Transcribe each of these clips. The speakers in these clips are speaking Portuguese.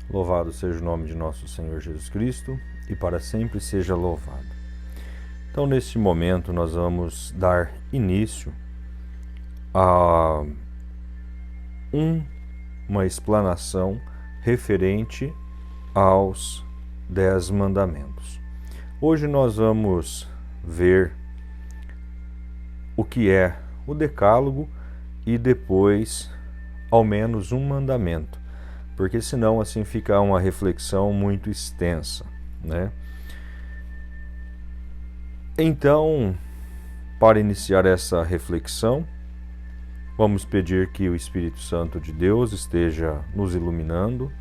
Louvado seja o nome de nosso Senhor Jesus Cristo e para sempre seja louvado. Então, neste momento, nós vamos dar início a uma explanação referente aos 10 mandamentos. Hoje nós vamos ver o que é o Decálogo e depois ao menos um mandamento, porque senão assim fica uma reflexão muito extensa, né? Então, para iniciar essa reflexão, vamos pedir que o Espírito Santo de Deus esteja nos iluminando,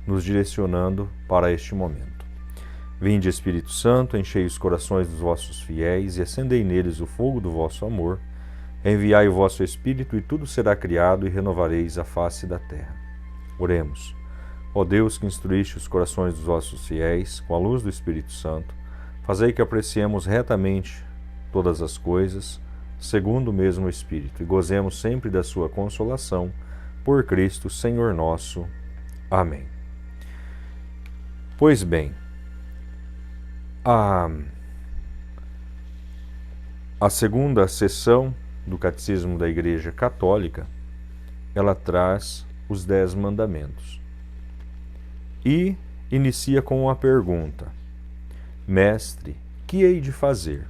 nos direcionando para este momento. Vinde, Espírito Santo, enchei os corações dos vossos fiéis e acendei neles o fogo do vosso amor. Enviai o vosso Espírito e tudo será criado e renovareis a face da terra. Oremos. Ó Deus, que instruíste os corações dos vossos fiéis com a luz do Espírito Santo, fazei que apreciemos retamente todas as coisas, segundo o mesmo Espírito, e gozemos sempre da sua consolação, por Cristo, Senhor nosso. Amém. Pois bem, a segunda sessão do Catecismo da Igreja Católica, ela traz os 10 mandamentos e inicia com uma pergunta: Mestre, que hei de fazer?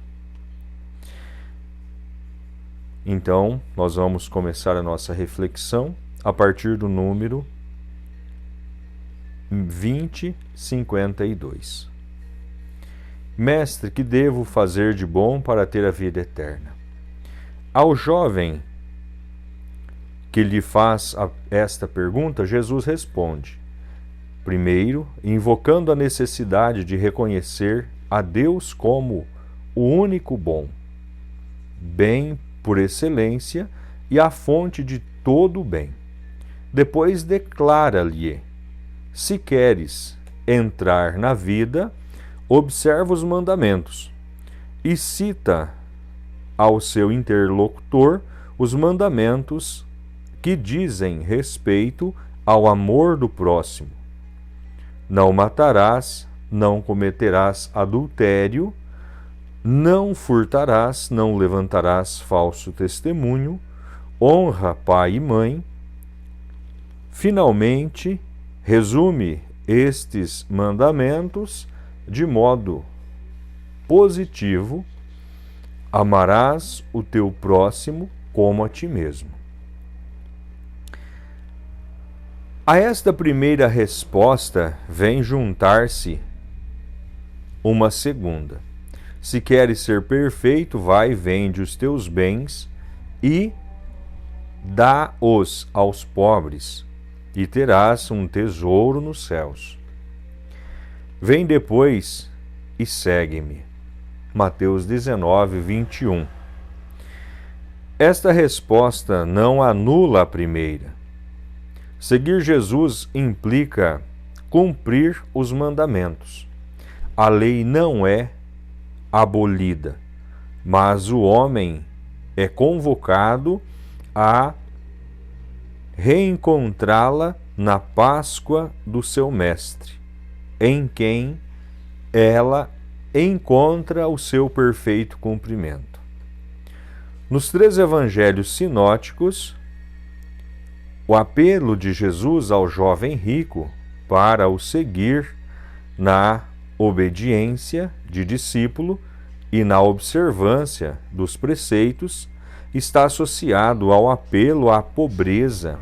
Então, nós vamos começar a nossa reflexão a partir do número 2052. Mestre, que devo fazer de bom para ter a vida eterna? Ao jovem que lhe faz esta pergunta, Jesus responde: primeiro, invocando a necessidade de reconhecer a Deus como o único bom, bem por excelência e a fonte de todo o bem. Depois declara-lhe: se queres entrar na vida, observa os mandamentos, e cita ao seu interlocutor os mandamentos que dizem respeito ao amor do próximo. Não matarás, não cometerás adultério, não furtarás, não levantarás falso testemunho, honra pai e mãe. Finalmente, resume estes mandamentos de modo positivo: amarás o teu próximo como a ti mesmo. A esta primeira resposta vem juntar-se uma segunda: se queres ser perfeito, vai, vende os teus bens e dá-os aos pobres, e terás um tesouro nos céus. Vem depois e segue-me. Mateus 19, 21. Esta resposta não anula a primeira. Seguir Jesus implica cumprir os mandamentos. A lei não é abolida, mas o homem é convocado a reencontrá-la na Páscoa do seu Mestre, em quem ela encontra o seu perfeito cumprimento. Nos 3 evangelhos sinóticos, o apelo de Jesus ao jovem rico para o seguir na obediência de discípulo e na observância dos preceitos está associado ao apelo à pobreza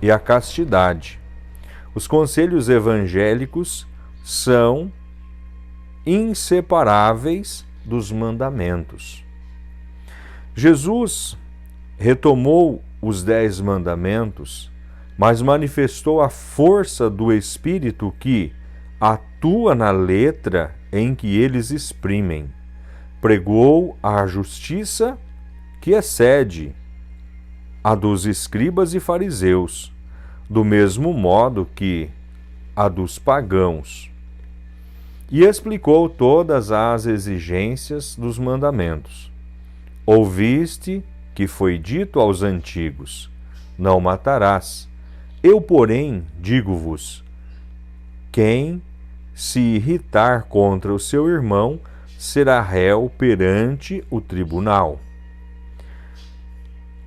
e à castidade. Os conselhos evangélicos são inseparáveis dos mandamentos. Jesus retomou os 10 mandamentos, mas manifestou a força do Espírito que atua na letra em que eles exprimem. Pregou a justiça que excede a dos escribas e fariseus, do mesmo modo que a dos pagãos, e explicou todas as exigências dos mandamentos. Ouviste que foi dito aos antigos: não matarás. Eu, porém, digo-vos: quem se irritar contra o seu irmão será réu perante o tribunal.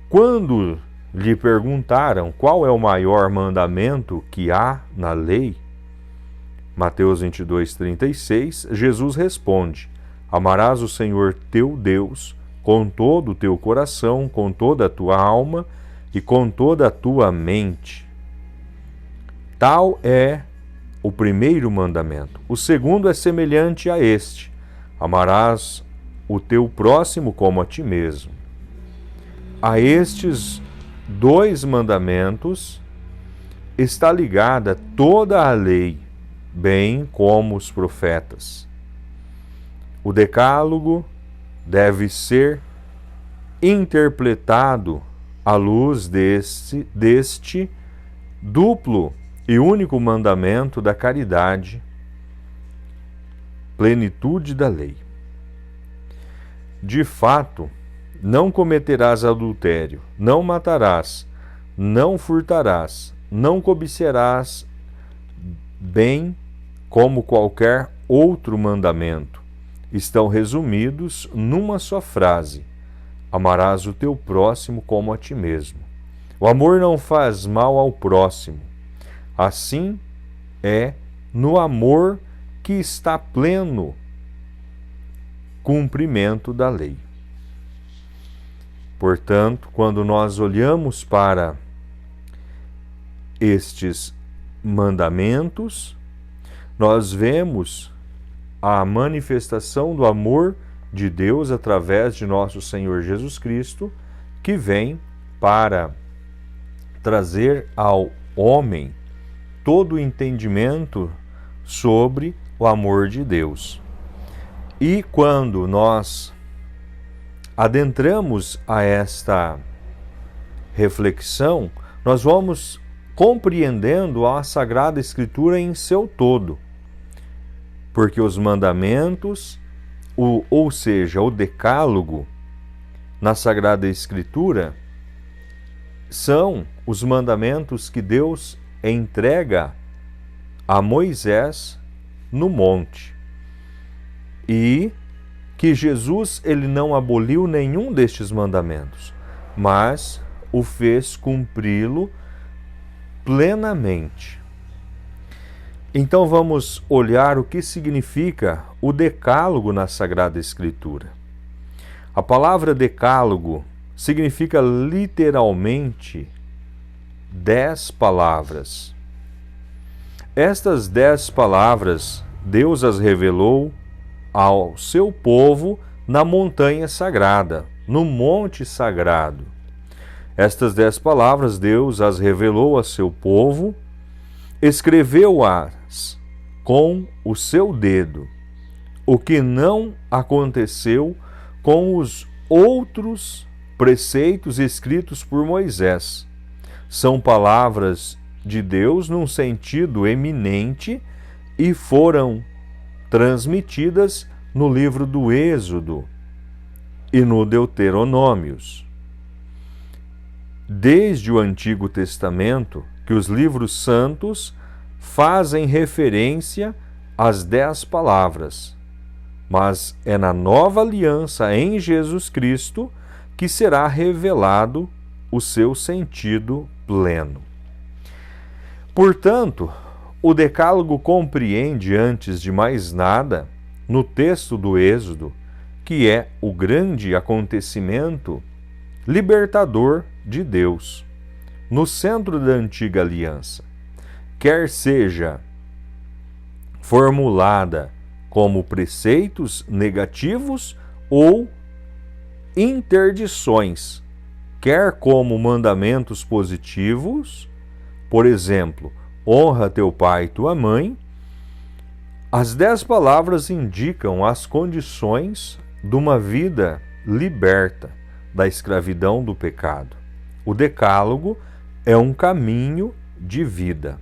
Quando lhe perguntaram qual é o maior mandamento que há na lei, Mateus 22:36, Jesus responde: amarás o Senhor teu Deus com todo o teu coração, com toda a tua alma e com toda a tua mente. Tal é o primeiro mandamento. O segundo é semelhante a este: amarás o teu próximo como a ti mesmo. A estes dois mandamentos está ligada toda a lei, bem como os profetas. O Decálogo deve ser interpretado à luz deste duplo e único mandamento da caridade, plenitude da lei. De fato, não cometerás adultério, não matarás, não furtarás, não cobiçarás, bem como qualquer outro mandamento, estão resumidos numa só frase: amarás o teu próximo como a ti mesmo. O amor não faz mal ao próximo. Assim é no amor que está pleno cumprimento da lei. Portanto, quando nós olhamos para estes mandamentos, nós vemos a manifestação do amor de Deus através de nosso Senhor Jesus Cristo, que vem para trazer ao homem todo o entendimento sobre o amor de Deus. E quando nós adentramos a esta reflexão, nós vamos compreendendo a Sagrada Escritura em seu todo. Porque os mandamentos, ou seja, o Decálogo, na Sagrada Escritura, são os mandamentos que Deus entrega a Moisés no monte. E que Jesus ele não aboliu nenhum destes mandamentos, mas o fez cumpri-lo plenamente. Então vamos olhar o que significa o Decálogo na Sagrada Escritura. A palavra Decálogo significa literalmente 10 palavras. Estas 10 palavras, Deus as revelou ao seu povo na montanha sagrada, no monte sagrado. Estas 10 palavras, Deus as revelou a seu povo, escreveu-as com o seu dedo, o que não aconteceu com os outros preceitos escritos por Moisés. São palavras de Deus num sentido eminente e foram transmitidas no livro do Êxodo e no Deuteronômios. Desde o Antigo Testamento, que os livros santos fazem referência às 10 palavras, mas é na nova aliança em Jesus Cristo que será revelado o seu sentido pleno. Portanto, o Decálogo compreende, antes de mais nada, no texto do Êxodo, que é o grande acontecimento libertador de Deus, no centro da antiga aliança, quer seja formulada como preceitos negativos ou interdições, quer como mandamentos positivos, por exemplo, honra teu pai e tua mãe. As 10 palavras indicam as condições de uma vida liberta da escravidão do pecado. O Decálogo é um caminho de vida.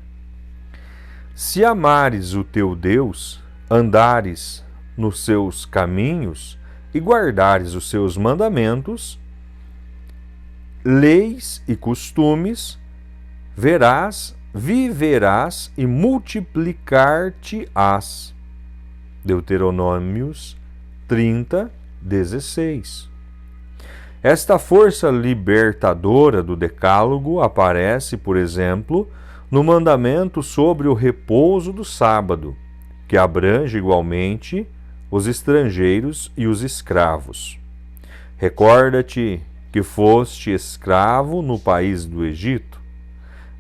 Se amares o teu Deus, andares nos seus caminhos e guardares os seus mandamentos, leis e costumes, verás viverás e multiplicar-te-ás. Deuteronômios 30, 16. Esta força libertadora do Decálogo aparece, por exemplo, no mandamento sobre o repouso do sábado, que abrange igualmente os estrangeiros e os escravos. Recorda-te que foste escravo no país do Egito,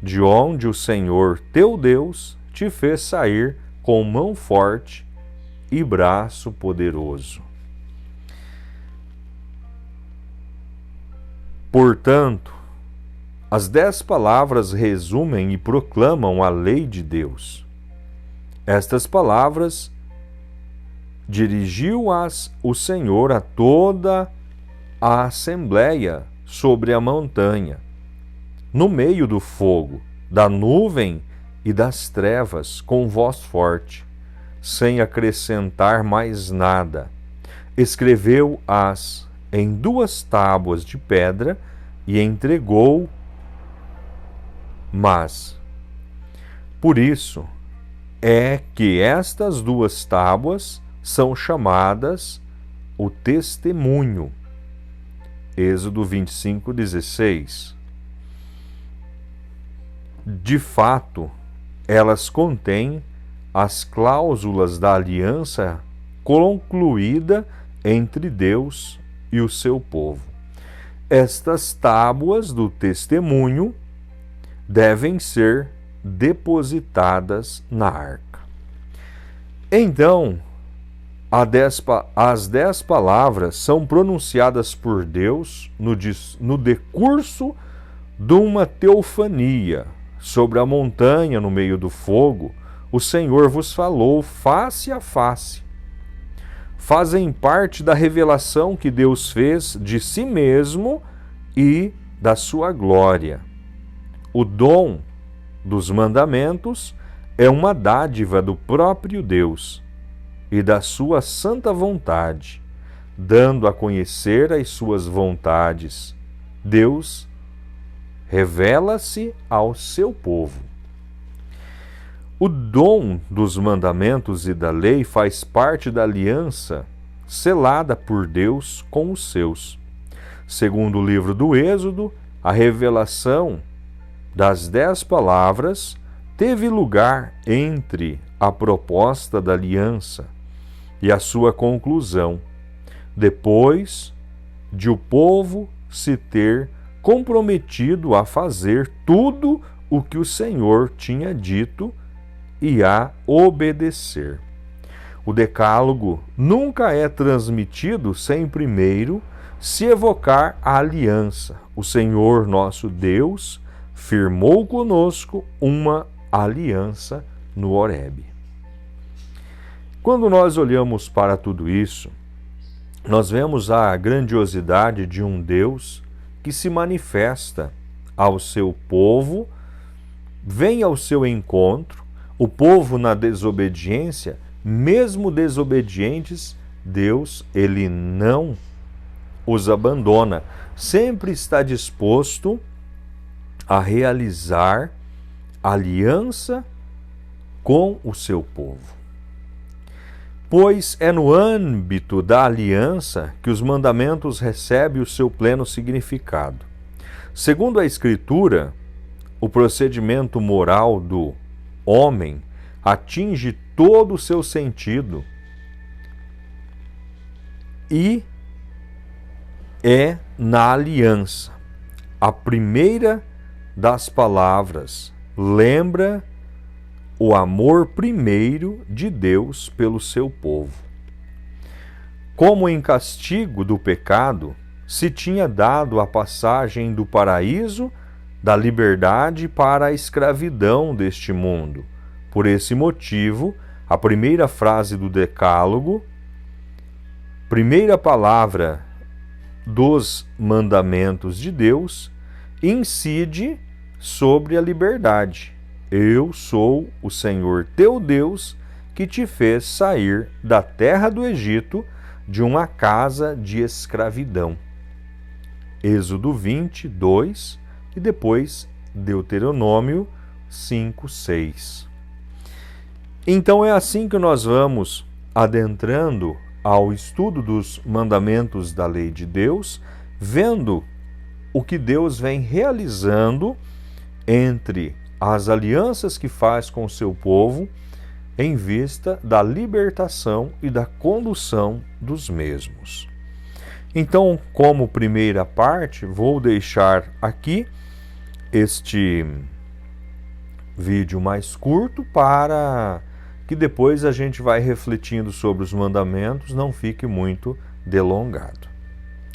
de onde o Senhor teu Deus te fez sair com mão forte e braço poderoso. Portanto, as 10 palavras resumem e proclamam a lei de Deus. Estas palavras dirigiu-as o Senhor a toda a assembleia sobre a montanha, no meio do fogo, da nuvem e das trevas, com voz forte, sem acrescentar mais nada. Escreveu-as em 2 tábuas de pedra e entregou. Mas, por isso, é que estas 2 tábuas são chamadas o testemunho. Êxodo 25, 16. De fato, elas contêm as cláusulas da aliança concluída entre Deus e o seu povo. Estas tábuas do testemunho devem ser depositadas na arca. Então, as 10 palavras são pronunciadas por Deus no decurso de uma teofania. Sobre a montanha, no meio do fogo, o Senhor vos falou face a face. Fazem parte da revelação que Deus fez de si mesmo e da sua glória. O dom dos mandamentos é uma dádiva do próprio Deus e da sua santa vontade, dando a conhecer as suas vontades. Deus revela-se ao seu povo. O dom dos mandamentos e da lei faz parte da aliança selada por Deus com os seus. Segundo o livro do Êxodo, a revelação das 10 palavras teve lugar entre a proposta da aliança e a sua conclusão, depois de o povo se ter comprometido a fazer tudo o que o Senhor tinha dito e a obedecer. O Decálogo nunca é transmitido sem primeiro se evocar a aliança. O Senhor nosso Deus firmou conosco uma aliança no Horebe. Quando nós olhamos para tudo isso, nós vemos a grandiosidade de um Deus que se manifesta ao seu povo, vem ao seu encontro, o povo na desobediência, mesmo desobedientes, Deus, ele não os abandona, sempre está disposto a realizar aliança com o seu povo. Pois é no âmbito da aliança que os mandamentos recebem o seu pleno significado. Segundo a Escritura, o procedimento moral do homem atinge todo o seu sentido e é na aliança. A primeira das palavras lembra o amor primeiro de Deus pelo seu povo. Como em castigo do pecado, se tinha dado a passagem do paraíso, da liberdade para a escravidão deste mundo. Por esse motivo, a primeira frase do Decálogo, primeira palavra dos mandamentos de Deus, incide sobre a liberdade. Eu sou o Senhor teu Deus, que te fez sair da terra do Egito, de uma casa de escravidão. Êxodo 20, 2 e depois Deuteronômio 5, 6. Então é assim que nós vamos adentrando ao estudo dos mandamentos da lei de Deus, vendo o que Deus vem realizando entre as alianças que faz com o seu povo, em vista da libertação e da condução dos mesmos. Então, como primeira parte, vou deixar aqui este vídeo mais curto para que depois a gente vai refletindo sobre os mandamentos, não fique muito delongado.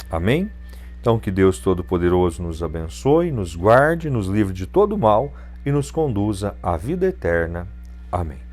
Amém? Então, que Deus Todo-Poderoso nos abençoe, nos guarde, nos livre de todo mal e nos conduza à vida eterna. Amém.